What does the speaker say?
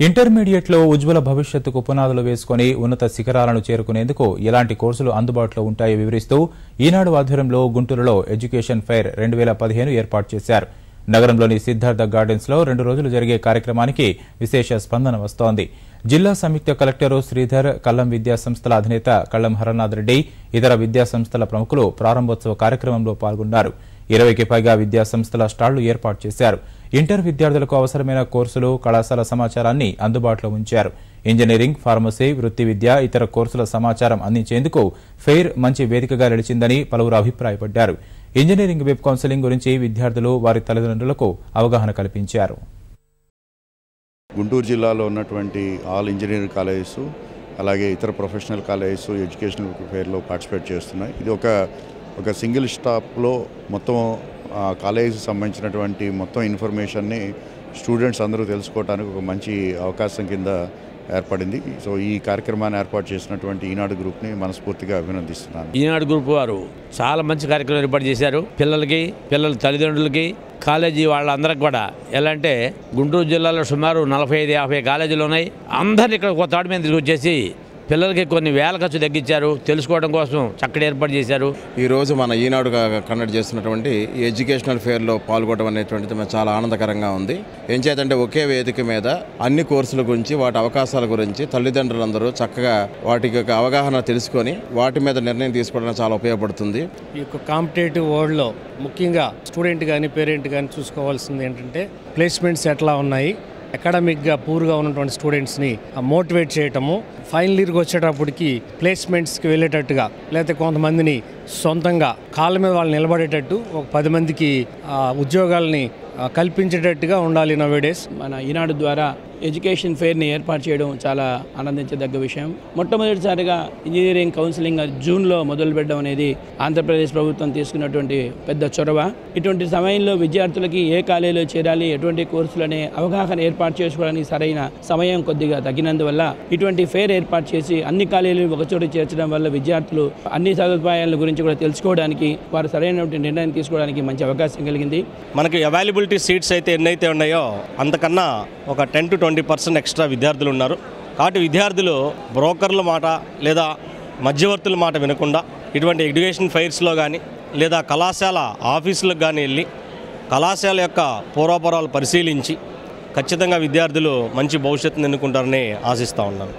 ఇంటర్మీడియట్లో ఉజ్వల భవిష్యత్తుకు పునాదులు వేసుకుని ఉన్నత శిఖరాలను చేరుకునేందుకు ఎలాంటి కోర్సులు అందుబాటులో ఉంటాయో వివరిస్తూ ఈనాడు ఆధ్వర్యంలో గుంటూరులో ఎడ్యుకేషన్ ఫెయిర్ 2015 ఏర్పాటు చేశారు. నగరంలోని సిద్ధార్థ గార్డెన్స్ లో 2 రోజులు జరిగే కార్యక్రమానికి విశేష స్పందన వస్తోంది. జిల్లా సంయుక్త కలెక్టర్ శ్రీధర్, కల్లం విద్యా సంస్థల అధినేత కల్లం హరనాథ్ రెడ్డి, ఇతర విద్యా సంస్థల ప్రముఖులు ప్రారంభోత్సవ కార్యక్రమంలో పాల్గొన్నారు. 20కి పైగా విద్యా సంస్థల స్టాళ్లు ఏర్పాటు చేశారు. ఇంటర్ విద్యార్థులకు అవసరమైన కోర్సులు, కళాశాల సమాచారాన్ని అందుబాటులో ఉంచారు. ఇంజనీరింగ్, ఫార్మసీ, వృత్తి విద్య, ఇతర కోర్సుల సమాచారం అందించేందుకు ఫెయిర్ మంచి వేదికగా నిలిచిందని పలువురు అభిప్రాయపడ్డారు. ఇంజనీరింగ్ వెబ్ కౌన్సిలింగ్ గురించి విద్యార్థులు, వారి తల్లిదండ్రులకు అవగాహన కల్పించారు. గుంటూరు జిల్లాలో ఉన్నటువంటి ఆల్ ఇంజనీరింగ్ కాలేజెస్, అలాగే ఇతర ప్రొఫెషనల్ కాలేజెస్ ఎడ్యుకేషనల్ ఫెయిర్లో పార్టిసిపేట్ చేస్తున్నాయి. ఇది ఒక సింగిల్ స్టాప్లో మొత్తం కాలేజీకి సంబంధించినటువంటి మొత్తం ఇన్ఫర్మేషన్ని స్టూడెంట్స్ అందరూ తెలుసుకోవడానికి ఒక మంచి అవకాశం కింద ఏర్పడింది. సో ఈ కార్యక్రమాన్ని ఏర్పాటు చేసినటువంటి ఈనాడు గ్రూప్ని మనస్ఫూర్తిగా అభినందిస్తున్నాను. ఈనాడు గ్రూప్ వారు చాలా మంచి కార్యక్రమం ఏర్పాటు చేశారు. పిల్లల తల్లిదండ్రులకి, కాలేజీ వాళ్ళందరికి కూడా. ఎలా అంటే గుంటూరు జిల్లాలో సుమారు 45-50 కాలేజీలు ఉన్నాయి. అందరినీ ఇక్కడ ఒక తాడు మీద తీసుకొచ్చేసి పిల్లలకి కొన్ని వేల ఖర్చు తగ్గించారు. తెలుసుకోవడం కోసం చక్కటి ఏర్పాటు చేశారు. ఈరోజు మన ఈనాడు కండక్ట్ చేస్తున్నటువంటి ఈ ఎడ్యుకేషనల్ ఫెయిర్లో పాల్గొనడం అనేటువంటిది చాలా ఆనందకరంగా ఉంది. ఏం చేద్దంటే ఒకే వేదిక మీద అన్ని కోర్సుల గురించి, వాటి అవకాశాల గురించి తల్లిదండ్రులందరూ చక్కగా వాటికి ఒక అవగాహన తెలుసుకొని వాటి మీద నిర్ణయం తీసుకోవడానికి చాలా ఉపయోగపడుతుంది. ఈ యొక్క కాంపిటేటివ్ వరల్డ్లో ముఖ్యంగా స్టూడెంట్ కానీ పేరెంట్ కానీ చూసుకోవాల్సింది ఏంటంటే ప్లేస్మెంట్స్ ఎట్లా ఉన్నాయి, అకాడమిక్గా పూర్గా ఉన్నటువంటి స్టూడెంట్స్ని మోటివేట్ చేయటము, ఫైనల్ ఇయర్కి వచ్చేటప్పటికి ప్లేస్మెంట్స్కి వెళ్ళేటట్టుగా, లేకపోతే కొంతమందిని సొంతంగా కాళ్ళ మీద వాళ్ళు నిలబడేటట్టు ఒక 10 మందికి ఉద్యోగాలని కల్పించేటట్టుగా ఉండాలి నవేడేస్. మన ఈనాడు ద్వారా ఎడ్యుకేషన్ ఫెయిర్ని ఏర్పాటు చేయడం చాలా ఆనందించదగ్గ విషయం. మొట్టమొదటిసారిగా ఇంజనీరింగ్ కౌన్సిలింగ్ జూన్లో మొదలుపెట్టడం అనేది ఆంధ్రప్రదేశ్ ప్రభుత్వం తీసుకున్నటువంటి పెద్ద చొరవ. ఇటువంటి సమయంలో విద్యార్థులకి ఏ కాలేజీలో చేరాలి, ఎటువంటి కోర్సులు అనే అవగాహన ఏర్పాటు చేసుకోవడానికి సరైన సమయం కొద్దిగా తగ్గినందువల్ల ఇటువంటి ఫెయిర్ ఏర్పాటు చేసి అన్ని కాలేజీలు ఒకచోట చేర్చడం వల్ల విద్యార్థులు అన్ని సదుపాయాల గురించి కూడా తెలుసుకోవడానికి, వారు సరైనటువంటి నిర్ణయం తీసుకోవడానికి మంచి అవకాశం కలిగింది. మనకి అవైలబిలిటీ సీట్స్ అయితే ఎన్నైతే ఉన్నాయో అంతకన్నా ఒక 10 to 20% ఎక్స్ట్రా విద్యార్థులు ఉన్నారు. కాబట్టి విద్యార్థులు బ్రోకర్ల మాట లేదా మధ్యవర్తుల మాట వినకుండా ఇటువంటి ఎడ్యుకేషన్ ఫెయిర్స్లో కానీ లేదా కళాశాల ఆఫీసులకు కానీ వెళ్ళి కళాశాల యొక్క పూర్వాపరాలు పరిశీలించి ఖచ్చితంగా విద్యార్థులు మంచి భవిష్యత్తును ఎన్నుకుంటారని ఆశిస్తూ ఉన్నాను.